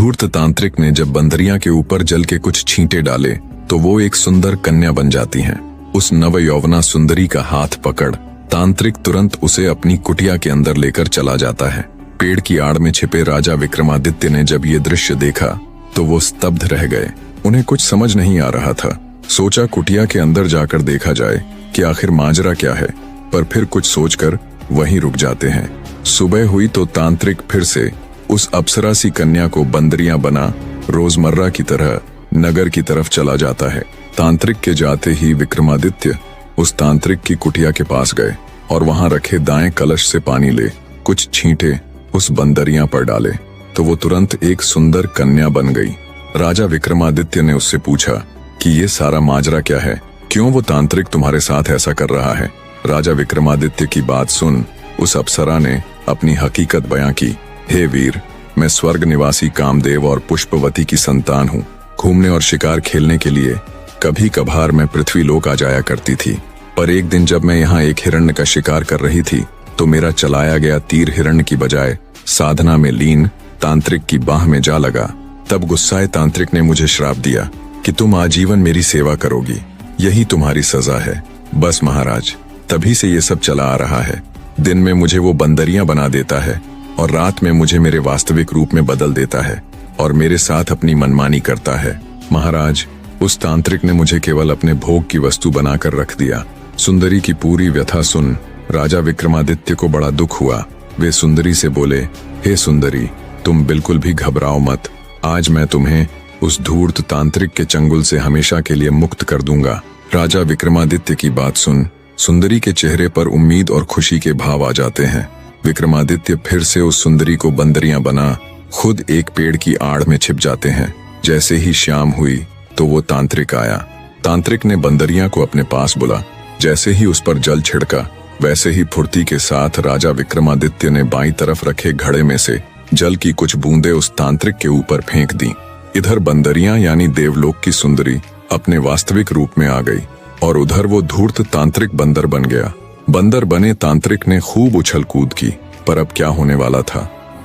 धूर्त तांत्रिक ने जब बंदरियां के ऊपर जल के कुछ छींटे डाले तो वो एक सुंदर कन्या बन जाती हैं। उस नव यौवना सुंदरी का हाथ पकड़ तांत्रिक तुरंत उसे अपनी कुटिया के अंदर लेकर चला जाता है। पेड़ की आड़ में छिपे राजा विक्रमादित्य ने जब ये दृश्य देखा तो वो स्तब्ध रह गए। उन्हें कुछ समझ नहीं आ रहा था। सोचा कुटिया के अंदर जाकर देखा जाए कि आखिर माजरा क्या है, पर फिर कुछ सोचकर वहीं रुक जाते हैं। सुबह हुई तो तांत्रिक फिर से उस अप्सरा सी कन्या को बंदरियां बना रोजमर्रा की तरह नगर की तरफ चला जाता है। तांत्रिक के जाते ही विक्रमादित्य उस तांत्रिक की कुटिया के पास गए और वहां रखे दाएं कलश से पानी ले कुछ छींटे उस बंदरियां पर डाले तो वो तुरंत एक सुंदर कन्या बन गई। राजा विक्रमादित्य ने उससे पूछा कि ये सारा माजरा क्या है, क्यों वो तांत्रिक तुम्हारे साथ ऐसा कर रहा है। राजा विक्रमादित्य की बात सुन उस अप्सरा ने अपनी हकीकत बयां की। हे वीर, मैं स्वर्ग निवासी कामदेव और पुष्पवती की संतान हूँ। घूमने और शिकार खेलने के लिए कभी कभार मैं पृथ्वी लोक आ जाया करती थी, पर एक दिन जब मैं यहाँ एक हिरण्य का शिकार कर रही थी तो मेरा चलाया गया तीर हिरण्य की बजाय साधना में लीन तांत्रिक की बाह में जा लगा। तब गुस्साए तांत्रिक ने मुझे श्राप दिया कि तुम आजीवन मेरी सेवा करोगी, यही तुम्हारी सजा है। बस महाराज, तभी से ये सब चला आ रहा है। दिन में मुझे वो बंदरियां बना देता है और रात में मुझे मेरे वास्तविक रूप में बदल देता है और मेरे साथ अपनी मनमानी करता है। महाराज, उस तांत्रिक ने मुझे केवल अपने भोग की वस्तु बनाकर रख दिया। सुंदरी की पूरी व्यथा सुन राजा विक्रमादित्य को बड़ा दुख हुआ। वे सुंदरी से बोले, हे सुंदरी, तुम बिल्कुल भी घबराओ मत। आज मैं तुम्हें उस धूर्त तांत्रिक के चंगुल से हमेशा के लिए मुक्त कर दूंगा। राजा विक्रमादित्य की बात सुन सुंदरी के चेहरे पर उम्मीद और खुशी के भाव आ जाते हैं। विक्रमादित्य फिर से उस सुंदरी को बंदरियां बना खुद एक पेड़ की आड़ में छिप जाते हैं। जैसे ही शाम हुई तो वो तांत्रिक आया। तांत्रिक ने बंदरियां को अपने पास बुला। जैसे ही उस पर जल छिड़का वैसे ही फुर्ती के साथ राजा विक्रमादित्य ने बाईं तरफ रखे घड़े में से जल की कुछ बूंदें उस तांत्रिक के ऊपर फेंक दी। इधर बंदरियां यानी देवलोक की सुंदरी अपने वास्तविक रूप में आ गई और उधर वो धूर्त तांत्रिक बंदर बन गया। बंदर बने तांत्रिक ने खूब उछल कूद की, पर अब क्या होने वाला था।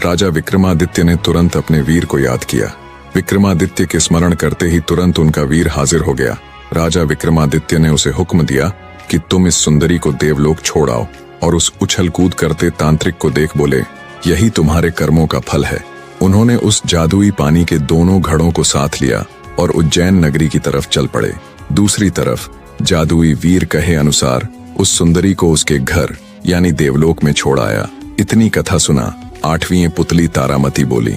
राजा विक्रमादित्य ने तुरंत अपने वीर को याद किया। विक्रमादित्य के स्मरण करते ही तुरंत उनका वीर हाजिर हो गया। राजा विक्रमादित्य ने उसे हुक्म दिया कि तुम इस सुंदरी को देवलोक छोड़ आओ, और उस उछल कूद करते तांत्रिक को देख बोले, यही तुम्हारे कर्मों का फल है। उन्होंने उस जादुई पानी के दोनों घड़ों को साथ लिया और उज्जैन नगरी की तरफ चल पड़े। दूसरी तरफ जादुई वीर कहे अनुसार उस सुंदरी को उसके घर यानी देवलोक में छोड़ आया। इतनी कथा सुना 8वीं पुतली तारामती बोली,